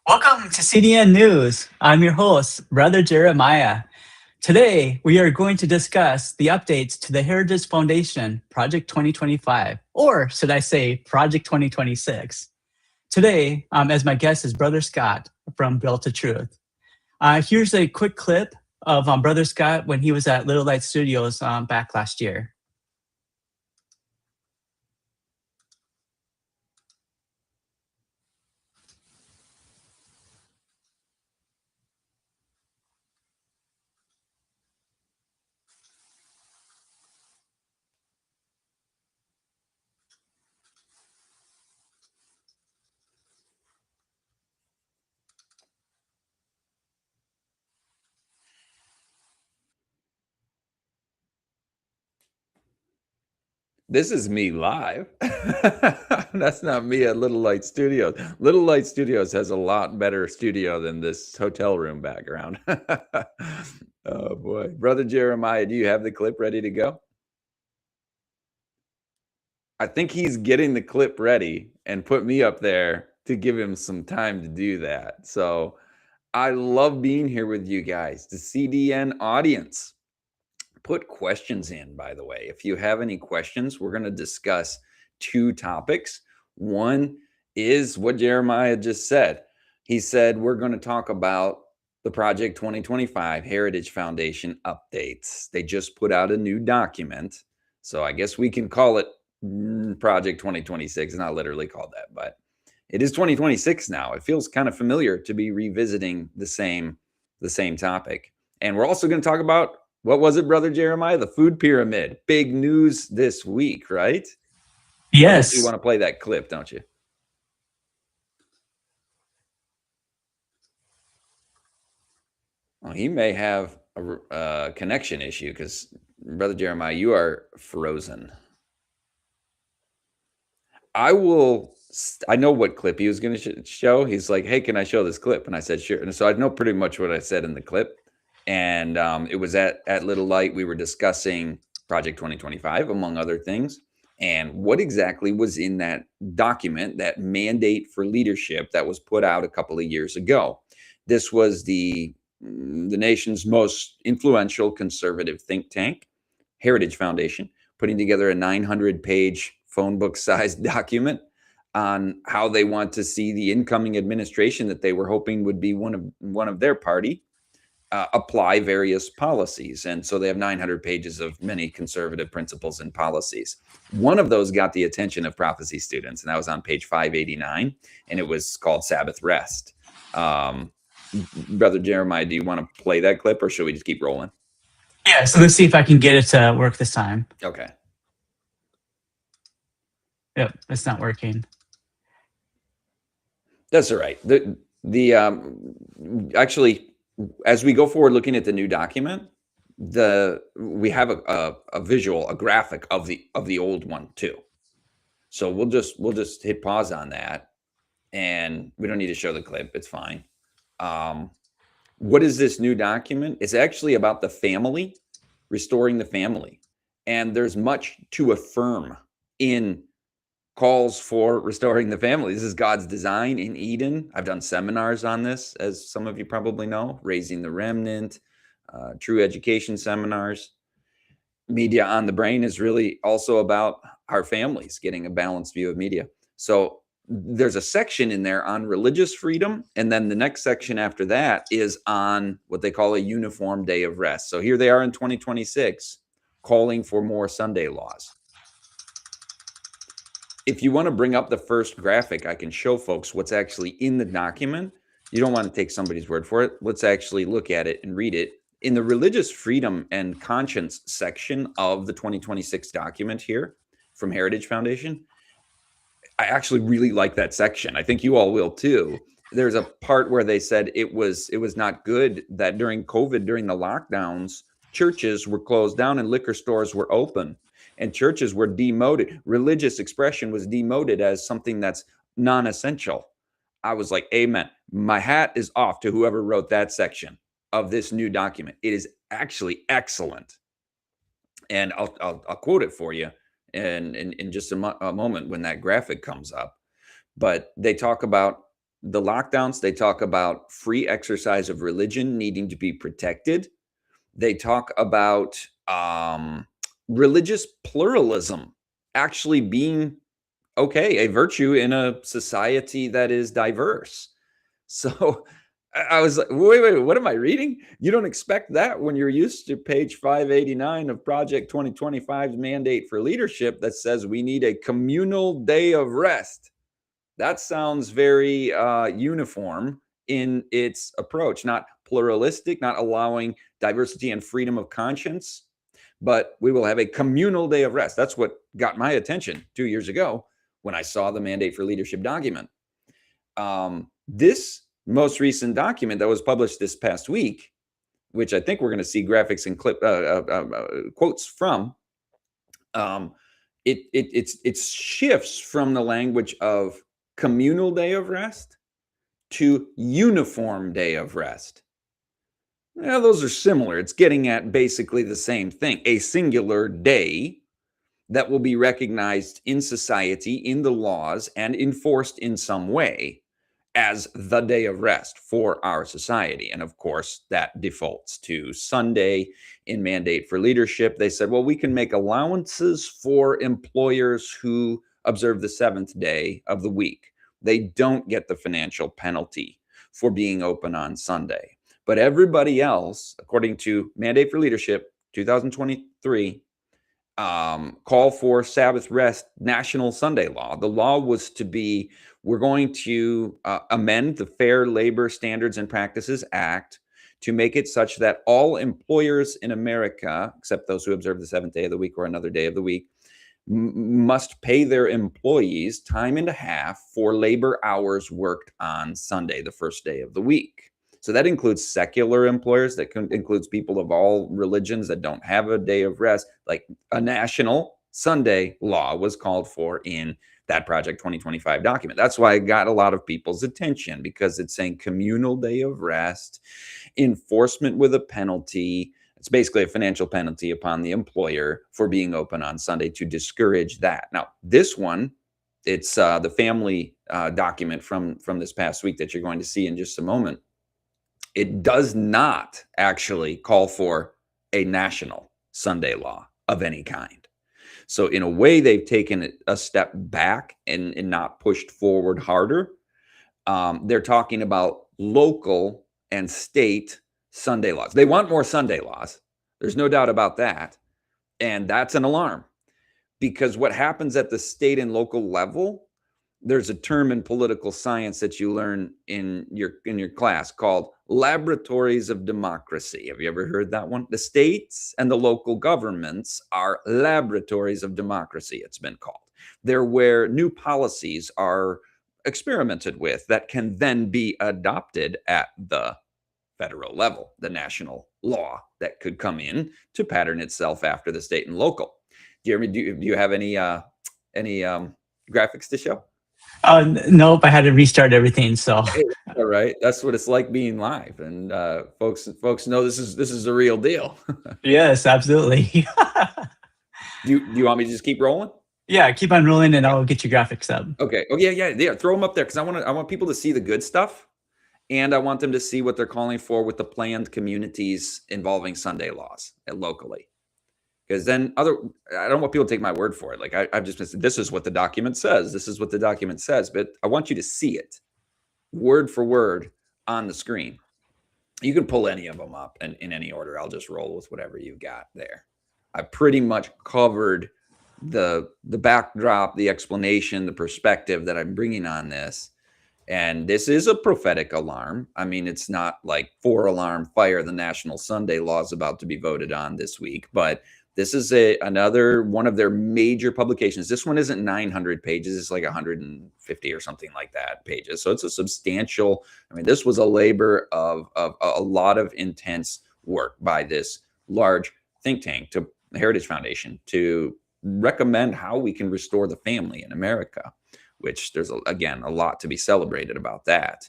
Welcome to CDN News. I'm your host, Brother Jeremiah. Today, we are going to discuss the updates to the Heritage Foundation Project 2025, or should I say, Project 2026. Today, as my guest is Brother Scott from Built to Truth. Here's a quick clip of Brother Scott when he was at Little Light Studios back last year. This is me live. That's not me at Little Light Studios. Little Light Studios has a lot better studio than this hotel room background. Oh boy. Brother Jeremiah, do you have the clip ready to go? I think he's getting the clip ready and put me up there to give him some time to do that. So I love being here with you guys, the CDN audience. Put questions in, by the way. If you have any questions, we're going to discuss two topics. One is what Jeremiah just said. He said we're going to talk about the Project 2025 Heritage Foundation updates. They just put out a new document. So I guess we can call it Project 2026. It's not literally called that, but it is 2026 now. It feels kind of familiar to be revisiting the same topic. And we're also going to talk about, what was it, Brother Jeremiah? The food pyramid. Big news this week, right? Yes. You want to play that clip, don't you? Well, he may have a connection issue because, Brother Jeremiah, you are frozen. I know what clip he was going to show. He's like, hey, can I show this clip? And I said, sure. And so I know pretty much what I said in the clip. And it was at Little Light. We were discussing Project 2025, among other things, and what exactly was in that document, that mandate for leadership that was put out a couple of years ago. This was the nation's most influential conservative think tank, Heritage Foundation, putting together a 900-page phone book-sized document on how they want to see the incoming administration that they were hoping would be one of their party apply various policies. And so they have 900 pages of many conservative principles and policies. One of those got the attention of prophecy students, and that was on page 589, and it was called Sabbath Rest. Brother Jeremiah, do you want to play that clip, or should we just keep rolling? Yeah, so let's see if I can get it to work this time. Okay. Yep, it's not working. That's all right. Actually, as we go forward looking at the new document, we have a visual, a graphic of the old one too. So we'll just hit pause on that, and we don't need to show the clip. It's fine. What is this new document? It's actually about the family, restoring the family, and there's much to affirm in calls for restoring the family. This is God's design in Eden. I've done seminars on this, as some of you probably know, Raising the Remnant, True Education seminars. Media on the Brain is really also about our families, getting a balanced view of media. So there's a section in there on religious freedom, and then the next section after that is on what they call a uniform day of rest. So here they are in 2026, calling for more Sunday laws. If you want to bring up the first graphic, I can show folks what's actually in the document. You don't want to take somebody's word for it. Let's actually look at it and read it. In the religious freedom and conscience section of the 2026 document here from Heritage Foundation, I actually really like that section. I think you all will too. There's a part where they said it was not good that during COVID, during the lockdowns, churches were closed down and liquor stores were open. And churches were demoted. Religious expression was demoted as something that's non-essential. I was like, amen. My hat is off to whoever wrote that section of this new document. It is actually excellent. And I'll quote it for you in just a moment when that graphic comes up. But they talk about the lockdowns. They talk about free exercise of religion needing to be protected. They talk about religious pluralism actually being okay, a virtue in a society that is diverse. So I was like, wait, what am I reading? You don't expect that when you're used to page 589 of Project 2025's mandate for leadership that says we need a communal day of rest. That sounds very uniform in its approach, not pluralistic, not allowing diversity and freedom of conscience, but we will have a communal day of rest. That's what got my attention 2 years ago when I saw the mandate for leadership document. This most recent document that was published this past week, which I think we're going to see graphics and quotes from, it shifts from the language of communal day of rest to uniform day of rest. Now, those are similar. It's getting at basically the same thing, a singular day that will be recognized in society, in the laws, and enforced in some way as the day of rest for our society. And of course, that defaults to Sunday in mandate for leadership. They said, well, we can make allowances for employers who observe the seventh day of the week. They don't get the financial penalty for being open on Sunday. But everybody else, according to mandate for leadership 2023, call for Sabbath rest national Sunday law. The law was to be, we're going to amend the Fair Labor Standards and Practices Act to make it such that all employers in America, except those who observe the seventh day of the week or another day of the week, must pay their employees time and a half for labor hours worked on Sunday, the first day of the week. So that includes secular employers, that includes people of all religions that don't have a day of rest. Like a national Sunday law was called for in that Project 2025 document. That's why it got a lot of people's attention, because it's saying communal day of rest, enforcement with a penalty. It's basically a financial penalty upon the employer for being open on Sunday to discourage that. Now, this one, it's the family document from this past week that you're going to see in just a moment. It does not actually call for a national Sunday law of any kind. So in a way, they've taken it a step back and not pushed forward harder. They're talking about local and state Sunday laws. They want more Sunday laws. There's no doubt about that. And that's an alarm, because what happens at the state and local level, there's a term in political science that you learn in your class called laboratories of democracy. Have you ever heard that one? The states and the local governments are laboratories of democracy, it's been called. They're where new policies are experimented with that can then be adopted at the federal level, the national law that could come in to pattern itself after the state and local. Jeremy, do you have any graphics to show? Nope, I had to restart everything. So All right, that's what it's like being live, and folks know this is the real deal. yes, absolutely. Do you want me to just keep rolling? Yeah, keep on rolling, and I'll get your graphics up. Okay. Oh yeah. Throw them up there, because I want people to see the good stuff, and I want them to see what they're calling for with the planned communities involving Sunday laws locally. Because then I don't want people to take my word for it. Like I've just been saying, this is what the document says. This is what the document says. But I want you to see it word for word on the screen. You can pull any of them up in any order. I'll just roll with whatever you got there. I pretty much covered the backdrop, the explanation, the perspective that I'm bringing on this. And this is a prophetic alarm. I mean, it's not like 4-alarm fire, the national Sunday law is about to be voted on this week, but this is another one of their major publications. This one isn't 900 pages. It's like 150 or something like that pages. So it's a substantial, I mean, this was a labor of a lot of intense work by this large think tank, to the Heritage Foundation, to recommend how we can restore the family in America, which there's, again, a lot to be celebrated about that.